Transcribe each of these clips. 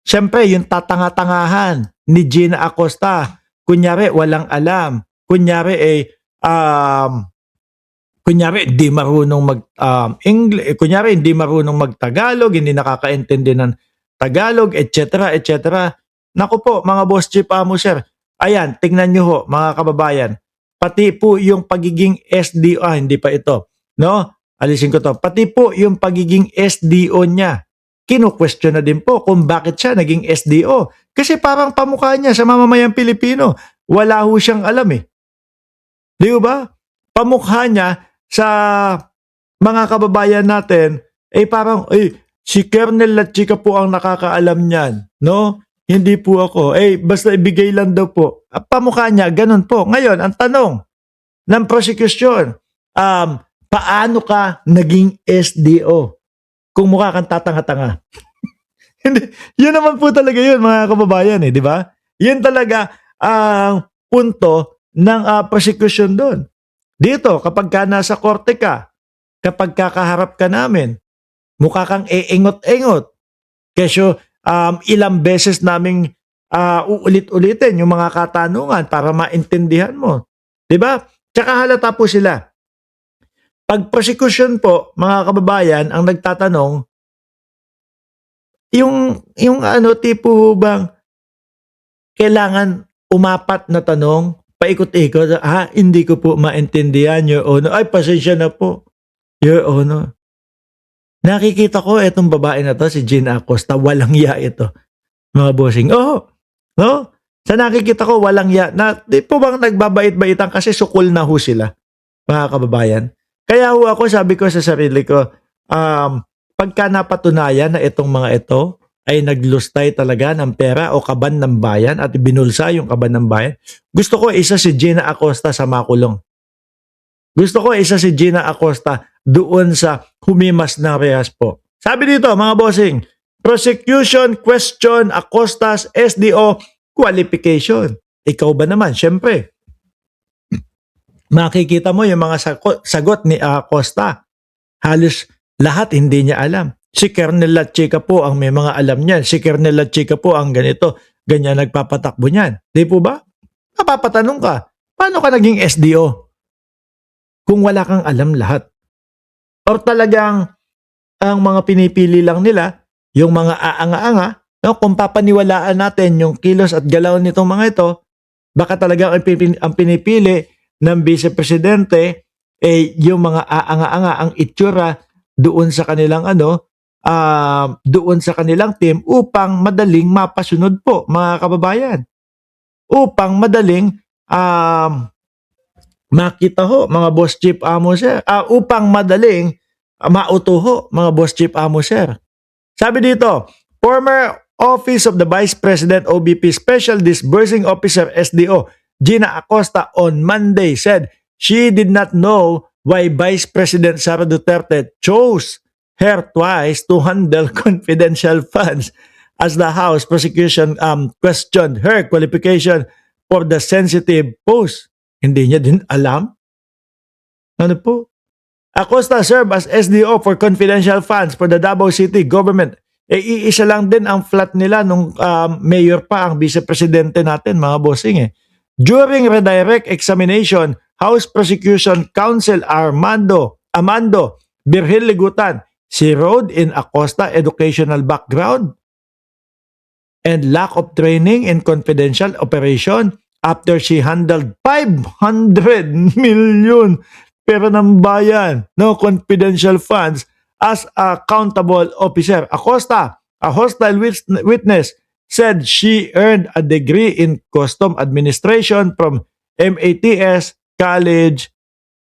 Siyempre, yung tatanga-tangahan ni Gina Acosta, kunyari walang alam, kunyari hindi marunong kunyari hindi marunong mag-Tagalog, hindi nakakaintindi ng Tagalog, etc., etc. Naku po, mga boss chief amo sir. Ayan, tingnan nyo ho, mga kababayan. Pati po yung pagiging SDO, hindi pa ito, no? Alisin ko to. Pati po yung pagiging SDO niya, kinu-question na din po kung bakit siya naging SDO. Kasi parang pamukha niya sa mamamayang Pilipino. Wala ho siyang alam eh. Di ba? Pamukha niya sa mga kababayan natin, parang, si Colonel Lachica po ang nakakaalam niyan, no? Hindi po ako. Basta ibigay lang daw po. Pamukha niya, ganun po. Ngayon, ang tanong ng prosecution, paano ka naging SDO? Kung mukha kang tatanga-tanga. Hindi, yun naman po talaga yun, mga kababayan, di ba? Yun talaga ang punto ng prosecution doon. Dito, kapag ka nasa korte ka, kapag kakaharap ka namin, mukha kang eengot-engot. Kesyo, ilang beses naming uulit-ulitin yung mga katanungan para maintindihan mo. Diba? Tsaka halata po sila. Pag prosecution po, mga kababayan, ang nagtatanong, yung tipo bang kailangan umapat na tanong, paikot-ikot, hindi ko po maintindihan, Your Honor. Ay, pasensya na po, Your Honor. Nakikita ko itong babae na to, si Gina Acosta, walang ya ito. Mga bossing, no? Sa nakikita ko, walang ya. Di po bang nagbabait-baitan kasi sukol na ho sila, mga kababayan. Kaya ho ako, sabi ko sa sarili ko, pagka napatunayan na itong mga ito, ay naglustay talaga ng pera o kaban ng bayan at binulsa yung kaban ng bayan. Gusto ko isa si Gina Acosta sa makulong. Gusto ko isa si Gina Acosta doon sa humimas ng rehas po. Sabi dito, mga bossing, prosecution question Acosta's SDO qualification. Ikaw ba naman? Siyempre, makikita mo yung mga sagot ni Acosta. Halos lahat hindi niya alam. Si Colonel Lachica po ang may mga alam niyan. Si Colonel Lachica po ang ganito, ganyan nagpapatakbo niyan. Di po ba? Napapatanong ka, paano ka naging SDO? Kung wala kang alam lahat. Or talagang ang mga pinipili lang nila, yung mga aanga-anga, no? Kung papaniwalaan natin yung kilos at galaw nitong mga ito, baka talagang ang pinipili ng Vice Presidente, yung mga aanga-anga, ang itsura doon sa kanilang doon sa kanilang team upang madaling mapasunod po, mga kababayan. Upang madaling makita ho, mga boss chief amo sir. Upang madaling mauto ho, mga boss chief amo sir. Sabi dito, former Office of the Vice President OVP Special Disbursing Officer SDO Gina Acosta on Monday said she did not know why Vice President Sara Duterte chose her twice to handle confidential funds as the House prosecution questioned her qualification for the sensitive post. Hindi niya din alam? Ano po? Acosta served as SDO for confidential funds for the Davao City government. Iisa lang din ang flat nila nung mayor pa ang vice-presidente natin, mga bossing. During redirect examination, House Prosecution Counsel Amando Birhil Ligutan zeroed in Acosta educational background and lack of training in confidential operation after she handled 500 million pera ng bayan, no, confidential funds as accountable officer. Acosta, a hostile witness, said she earned a degree in custom administration from MATS College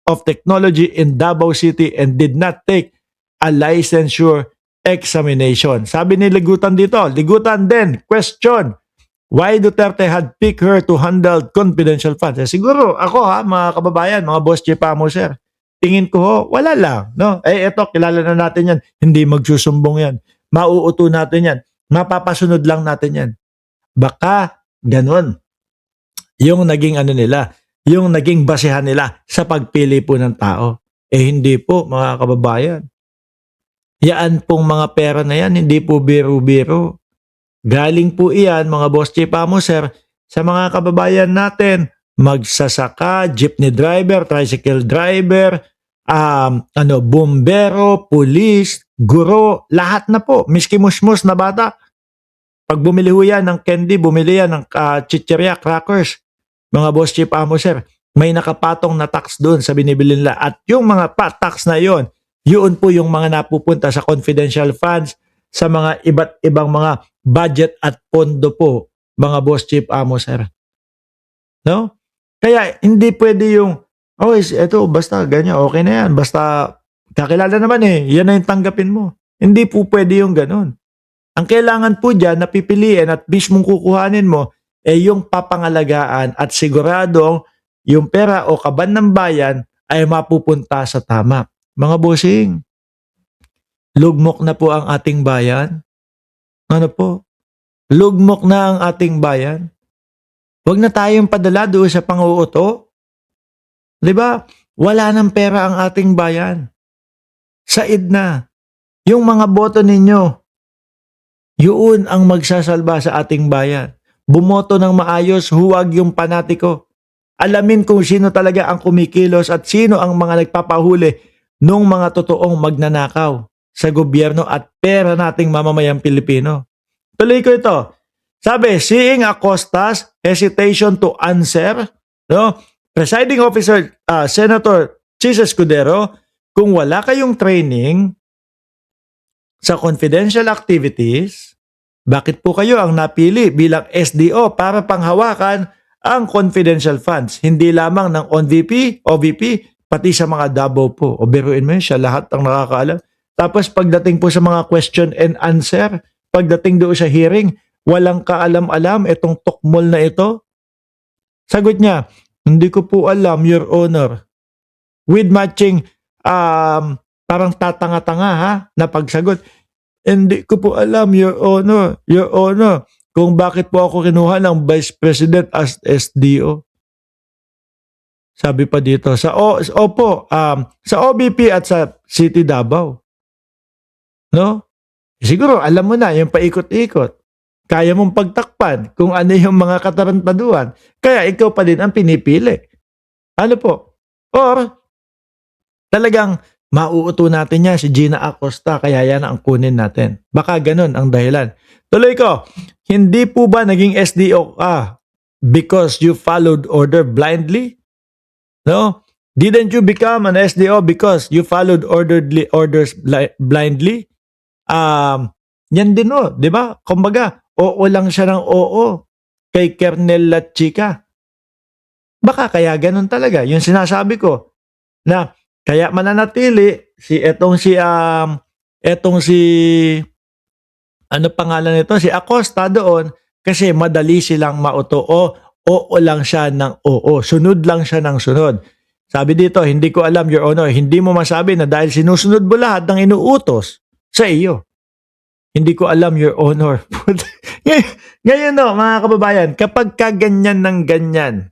of Technology in Davao City and did not take a licensure examination. Sabi ni Ligutan dito, Ligutan din, question, why Duterte had picked her to handle confidential funds? Siguro, ako mga kababayan, mga boss chief amo sir, tingin ko wala lang. No? Eto, kilala na natin yan. Hindi magsusumbong yan. Mauuto natin yan. Mapapasunod lang natin yan. Baka ganun. Yung naging nila, yung naging basehan nila sa pagpili po ng tao. Hindi po, mga kababayan. Yaan pong mga pera na yan, hindi po biro-biro. Galing po iyan, mga boss chief amo sir, sa mga kababayan natin, magsasaka, jeepney driver, tricycle driver, bumbero, pulis, guro, lahat na po, miski musmus na bata. Pag bumili ho yan ng candy, bumili yan ng chichirya, crackers, mga boss chief amo sir, may nakapatong na tax doon sa binibili nila. At yung mga tax na yon, yun po yung mga napupunta sa confidential funds, sa mga iba't ibang mga budget at pondo po, mga boss chief amo sir. No? Kaya hindi pwede yung, eto, basta ganyan, okay na yan. Basta kakilala naman yan na yung tanggapin mo. Hindi po pwede yung ganun. Ang kailangan po dyan na pipiliin at mismong kukuhanin mo yung papangalagaan at siguradong yung pera o kaban ng bayan ay mapupunta sa tama. Mga bossing, lugmok na po ang ating bayan. Ano po? Lugmok na ang ating bayan. Huwag na tayong padala doon sa pang-uuto. 'Di ba? Wala nang pera ang ating bayan. Said na. Yung mga boto ninyo, yun ang magsasalba sa ating bayan. Bumoto ng maayos, huwag yung panatiko. Alamin kung sino talaga ang kumikilos at sino ang mga nagpapahuli nung mga totoong magnanakaw sa gobyerno at pera nating mamamayang Pilipino. Tuloy ko ito. Sabi, seeing Acosta's hesitation to answer, no? Presiding Officer Senator Chis Escudero, kung wala kayong training sa confidential activities, bakit po kayo ang napili bilang SDO para panghawakan ang confidential funds? Hindi lamang ng OVP, pati sa mga Davao po. O biruin mo yun, siya lahat ang nakakaalam. Tapos pagdating po sa mga question and answer, pagdating doon sa hearing, walang kaalam-alam itong tukmol na ito. Sagot niya, hindi ko po alam, Your Honor. With matching, parang tatanga-tanga na pagsagot. Hindi ko po alam, Your Honor, kung bakit po ako kinuha ng Vice President as SDO. Sabi pa dito, sa OBP at sa City Davao. No? Siguro, alam mo na, yung paikot-ikot. Kaya mong pagtakpan kung ano yung mga katarantaduhan. Kaya ikaw pa din ang pinipili. Ano po? Or, talagang mauuto natin niya si Gina Acosta, kaya yan ang kunin natin. Baka ganun ang dahilan. Tuloy ko, hindi po ba naging SDO because you followed order blindly? No? Didn't you become an SDO because you followed orders blindly? Yan din di ba? Kumbaga, oo lang siya ng oo kay Kernel Latchika. Baka kaya ganun talaga. Yung sinasabi ko na kaya mananatili ano pangalan nito? Si Acosta doon kasi madali silang mauto o oo lang siya ng oo. Sunod lang siya ng sunod. Sabi dito, hindi ko alam, Your Honor, hindi mo masabi na dahil sinusunod mo lahat ng inuutos sa iyo. Hindi ko alam, Your Honor. Ngayon mga kababayan, kapag kaganyan ng ganyan,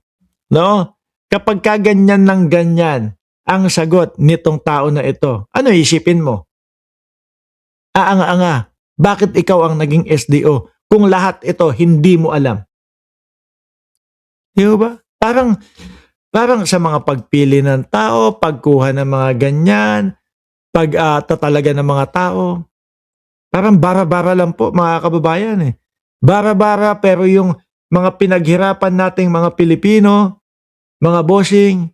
no? Kapag kaganyan ng ganyan, ang sagot nitong tao na ito, ano isipin mo? Aanga-anga, bakit ikaw ang naging SDO kung lahat ito hindi mo alam? Di ba? Parang sa mga pagpili ng tao, pagkuha ng mga ganyan, pagtatalaga ng mga tao, parang bara-bara lang po mga kababayan Bara-bara pero yung mga pinaghirapan nating mga Pilipino, mga bossing,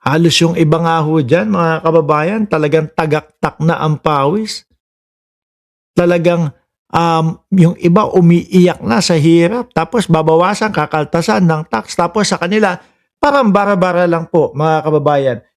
halos yung iba nga ho dyan mga kababayan, talagang tagaktak na ang pawis. Talagang yung iba umiiyak na sa hirap, tapos babawasan, kakaltasan ng tax, tapos sa kanila, parang bara-bara lang po mga kababayan.